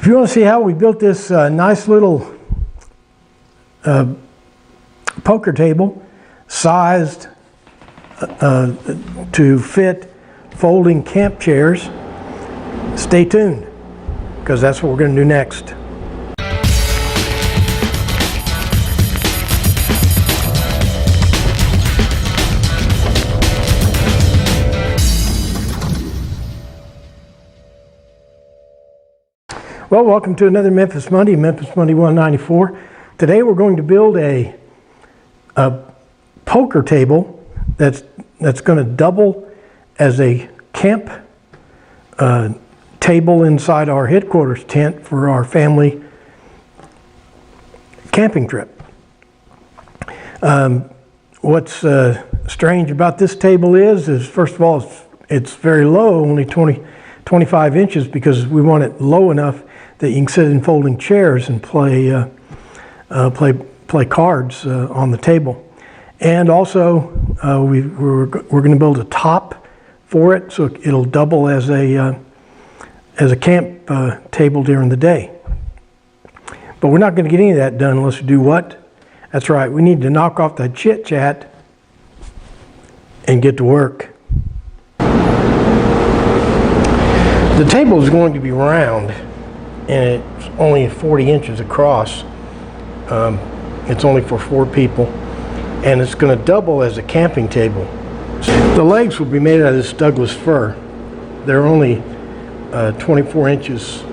If you want to see how we built this nice little poker table, sized to fit folding camp chairs, stay tuned, because that's what we're going to do next. Well, welcome to another Memphis Monday 194. Today we're going to build a poker table that's going to double as a camp table inside our headquarters tent for our family camping trip. What's strange about this table is first of all, it's very low, only 25 inches, because we want it low enough that you can sit in folding chairs and play cards on the table. And also, we're going to build a top for it, so it'll double as a camp table during the day. But we're not going to get any of that done unless we do what? That's right, we need to knock off that chit chat and get to work. The table is going to be round, and it's only 40 inches across. It's only for 4 people, and it's going to double as a camping table. The legs will be made out of this Douglas fir. They're only 24 inches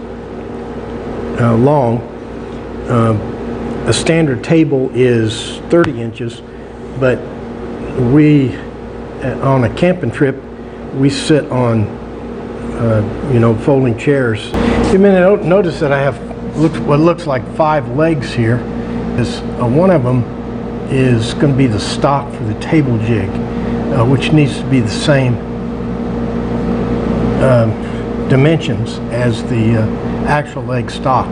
long. A standard table is 30 inches, but on a camping trip, we sit on folding chairs. You may notice that I have what looks like 5 legs here. One of them is going to be the stock for the table jig, which needs to be the same dimensions as the actual leg stock.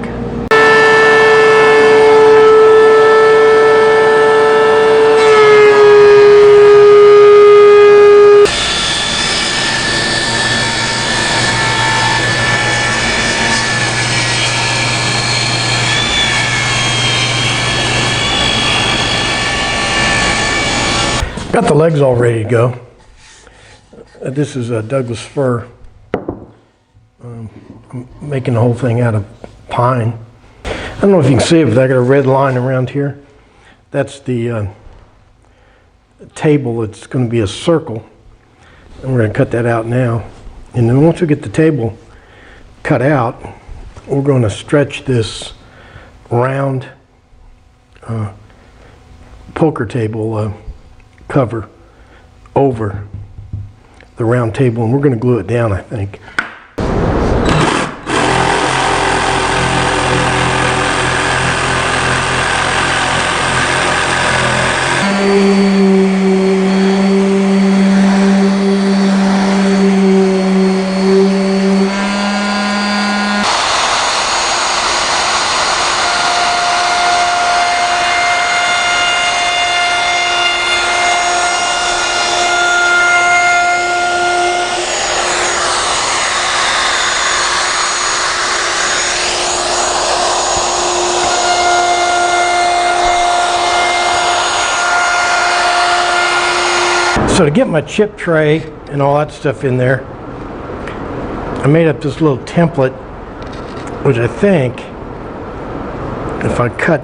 Got the legs all ready to go. This is a Douglas fir. I'm making the whole thing out of pine. I don't know if you can see it, but I got a red line around here. That's the table. It's going to be a circle. And we're going to cut that out now. And then once we get the table cut out, we're going to stretch this round poker table cover over the round table, and we're going to glue it down, I think. So to get my chip tray and all that stuff in there, I made up this little template, which I think if I cut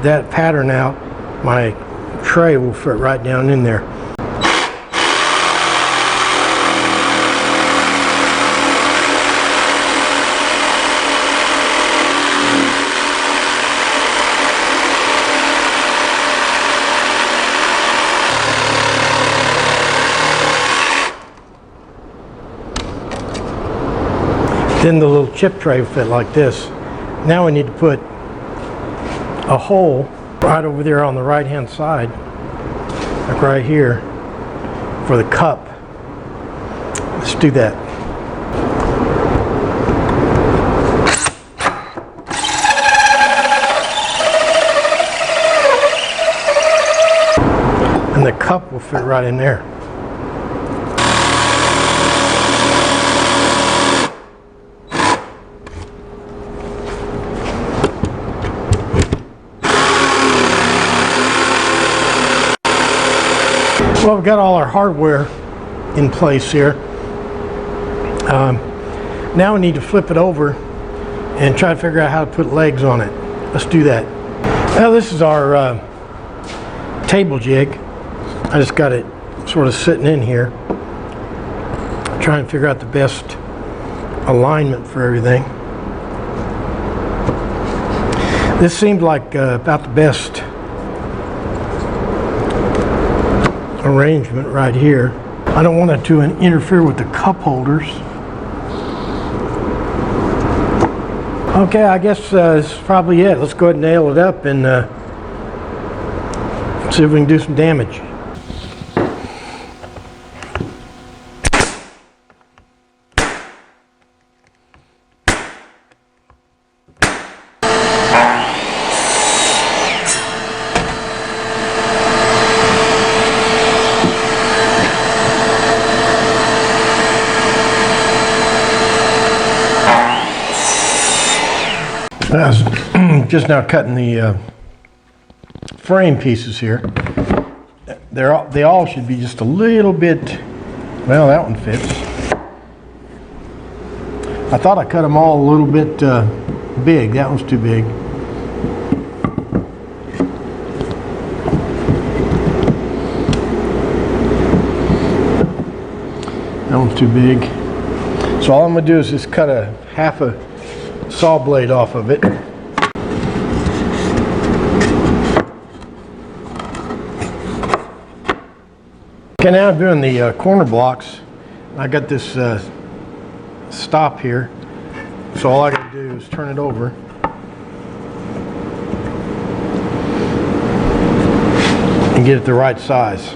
that pattern out, my tray will fit right down in there. Then the little chip tray will fit like this. Now we need to put a hole right over there on the right hand side, like right here, for the cup. Let's do that. And the cup will fit right in there. Well, we've got all our hardware in place here. Now we need to flip it over and try to figure out how to put legs on it. Let's do that. Now this is our table jig. I just got it sort of sitting in here, trying to figure out the best alignment for everything. This seemed like about the best arrangement right here. I don't want it to interfere with the cup holders. Okay, I guess this is probably it. Let's go ahead and nail it up and see if we can do some damage. I was just now cutting the frame pieces here. They all should be just a little bit, well, that one fits. I thought I cut them all a little bit big. That one's too big. That one's too big. So all I'm going to do is just cut a half a saw blade off of it. Okay, now I'm doing the corner blocks. I got this stop here, so all I got to do is turn it over and get it the right size.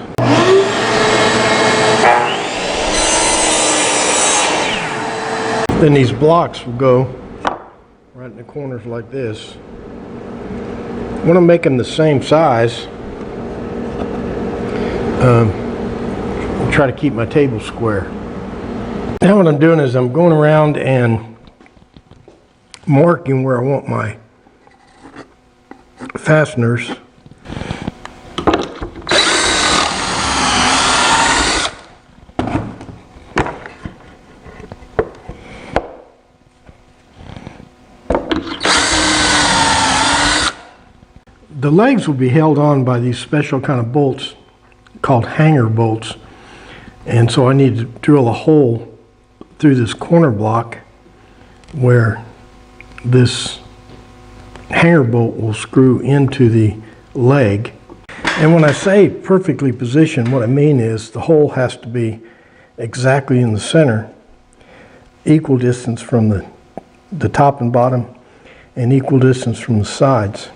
Then these blocks will go right in the corners like this. I want to make them the same size. Try to keep my table square. Now what I'm doing is I'm going around and marking where I want my fasteners. The legs will be held on by these special kind of bolts called hanger bolts. And so I need to drill a hole through this corner block where this hanger bolt will screw into the leg. And when I say perfectly positioned, what I mean is the hole has to be exactly in the center, equal distance from the top and bottom, and equal distance from the sides.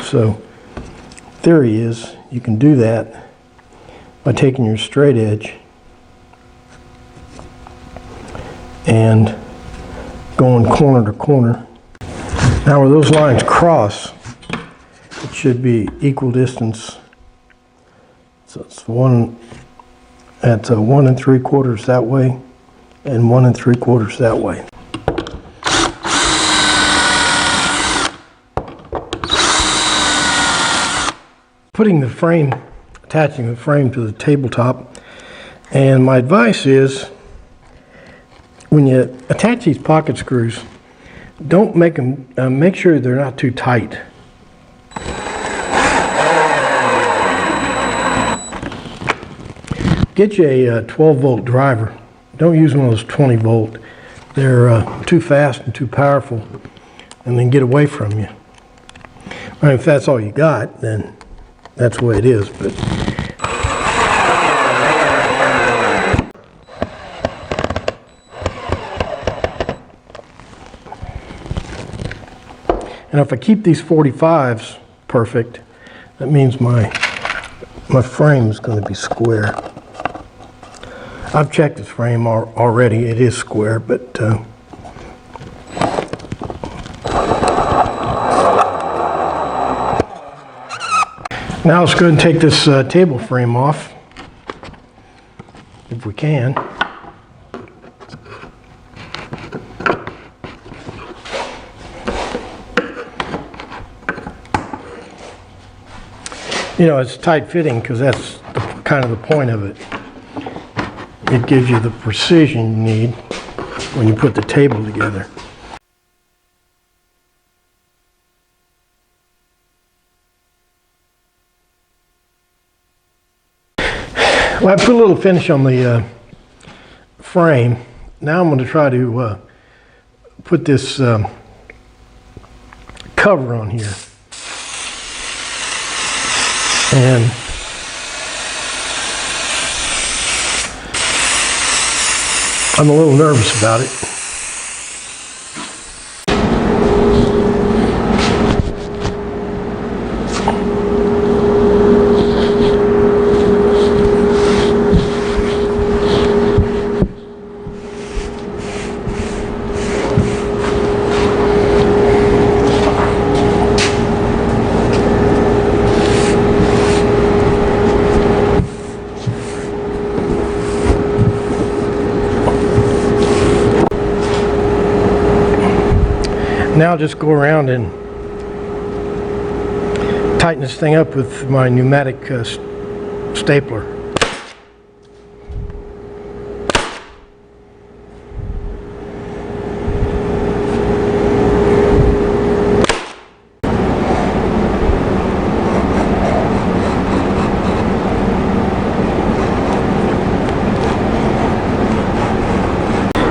So theory is you can do that by taking your straight edge and going corner to corner. Now where those lines cross, it should be equal distance. So it's 1 3/4 that way and 1 3/4 that way. Putting the frame, attaching the frame to the tabletop, and my advice is when you attach these pocket screws, don't make them, make sure they're not too tight. Get you a 12-volt driver. Don't use one of those 20-volt. They're too fast and too powerful, and then get away from you. I mean, if that's all you got, then that's the way it is. But and if I keep these 45s perfect, that means my frame is going to be square. I've checked this frame already. It is square, but now let's go ahead and take this table frame off, if we can. You know, it's tight fitting because that's kind of the point of it. It gives you the precision you need when you put the table together. Well, I put a little finish on the frame. Now I'm going to try to put this cover on here. And I'm a little nervous about it. Now I'll just go around and tighten this thing up with my pneumatic stapler.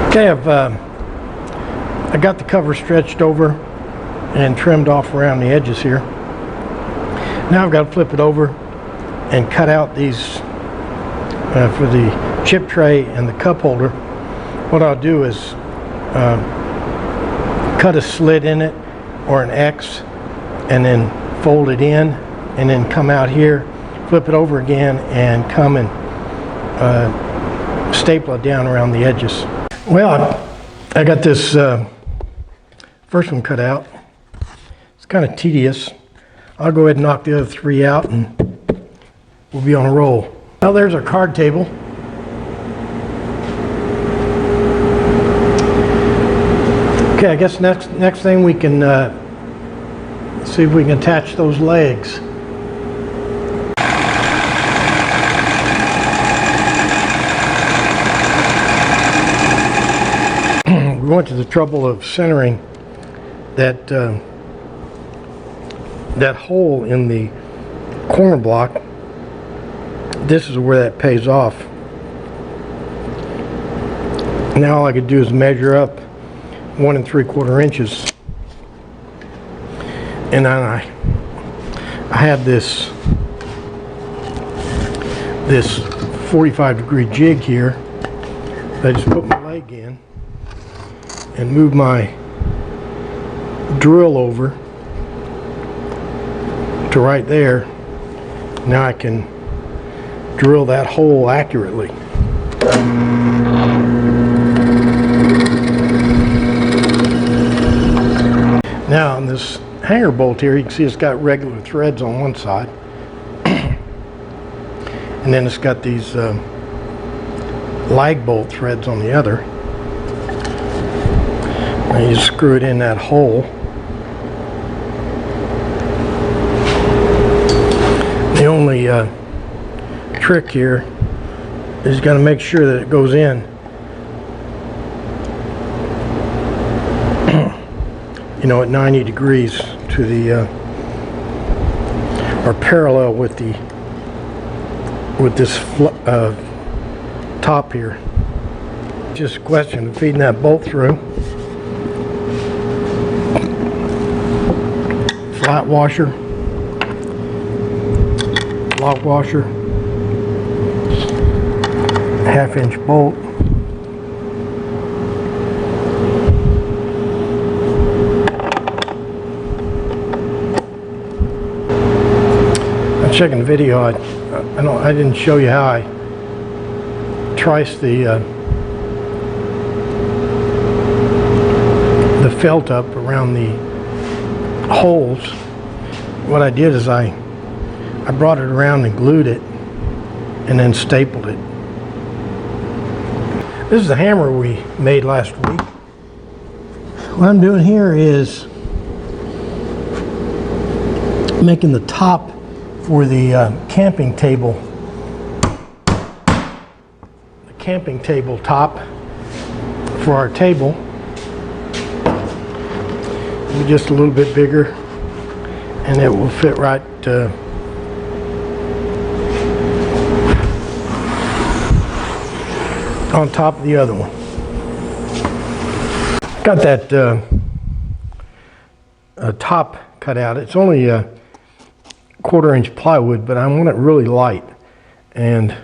Okay, I got the cover stretched over and trimmed off around the edges here. Now I've got to flip it over and cut out these for the chip tray and the cup holder. What I'll do is cut a slit in it or an X and then fold it in and then come out here, flip it over again and come and staple it down around the edges. Well, I got this first one cut out. It's kind of tedious. I'll go ahead and knock the other three out and we'll be on a roll. Well, there's our card table. Okay, I guess next thing we can see if we can attach those legs. We went to the trouble of centering that that hole in the corner block. This is where that pays off. Now all I could do is measure up 1 3/4 inches, and then I had this 45-degree jig here. I just put my leg in and move my drill over to right there. Now I can drill that hole accurately. Now on this hanger bolt here, you can see it's got regular threads on one side and then it's got these lag bolt threads on the other. And you screw it in that hole. The only trick here is got to make sure that it goes in you know, at 90 degrees to the or parallel with the this top here. Just a question of feeding that bolt through. Flat washer, lock washer, 1/2 inch bolt. I'm checking the video. I didn't show you how I triced the felt up around the holes. What I did is I brought it around and glued it and then stapled it. This is the hammer we made last week. What I'm doing here is making the top for the camping table camping table top for our table. Just a little bit bigger, and it will fit right on top of the other one. Got that top cut out. It's only a 1/4 inch plywood, but I want it really light, and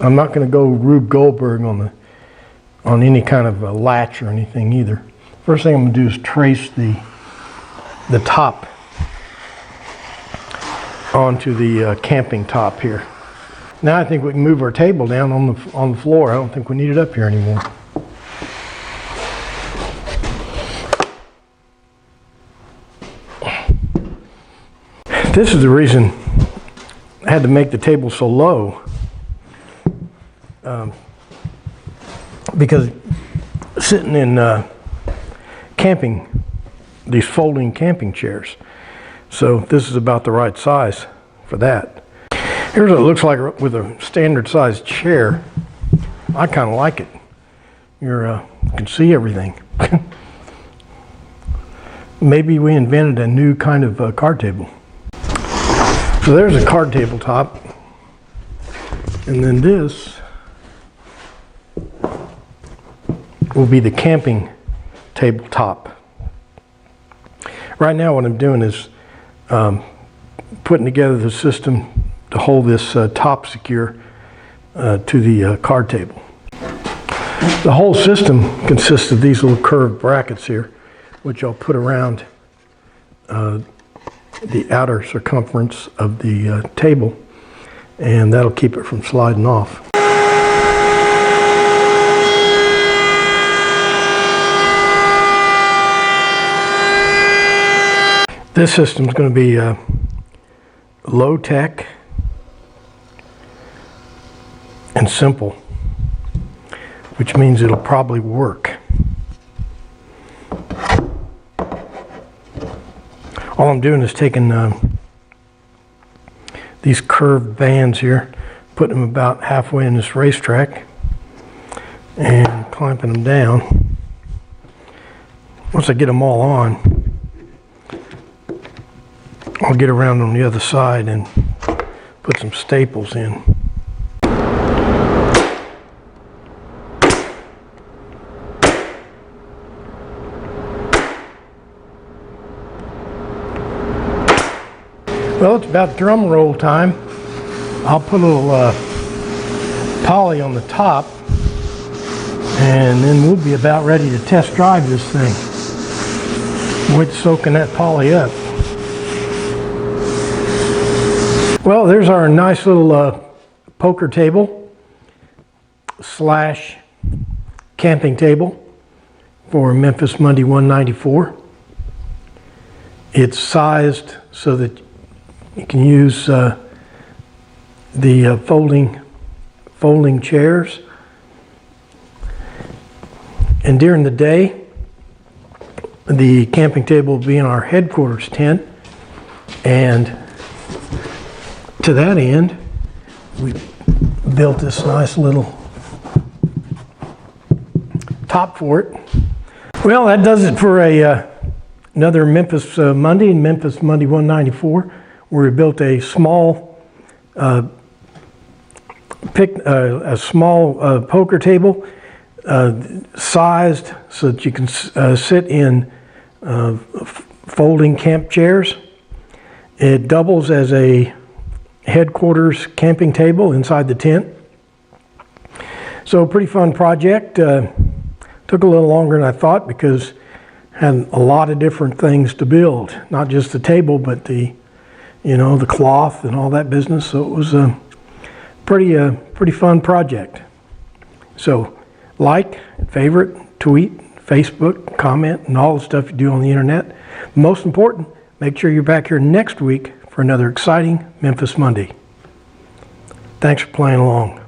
I'm not going to go Rube Goldberg on any kind of a latch or anything either. First thing I'm going to do is trace the top onto the camping top here. Now I think we can move our table down on the floor. I don't think we need it up here anymore. This is the reason I had to make the table so low, because sitting in these folding camping chairs, so this is about the right size for that. Here's what it looks like with a standard sized chair. I kind of like it. You can see everything. Maybe we invented a new kind of card table. So there's a card table top, and then this will be the camping tabletop. Right now what I'm doing is putting together the system to hold this top secure to the card table. The whole system consists of these little curved brackets here, which I'll put around the outer circumference of the table, and that'll keep it from sliding off. This system is going to be low tech and simple, which means it'll probably work. All I'm doing is taking these curved bands here, putting them about halfway in this racetrack, and clamping them down. Once I get them all on, I'll get around on the other side and put some staples in. Well, it's about drum roll time. I'll put a little poly on the top, and then we'll be about ready to test drive this thing. With soaking that poly up. Well, there's our nice little poker table / camping table for Memphis Monday 194. It's sized so that you can use the folding chairs, and during the day the camping table will be in our headquarters tent, and to that end we built this nice little top for it. Well, that does it for another Memphis Monday, Memphis Monday 194. Where we built a small poker table sized so that you can sit in folding camp chairs. It doubles as a headquarters camping table inside the tent. So pretty fun project. Took a little longer than I thought because I had a lot of different things to build, not just the table, but the cloth and all that business. So it was a pretty fun project. So like, favorite, tweet, Facebook, comment, and all the stuff you do on the internet. Most important, make sure you're back here next week for another exciting Memphis Monday. Thanks for playing along.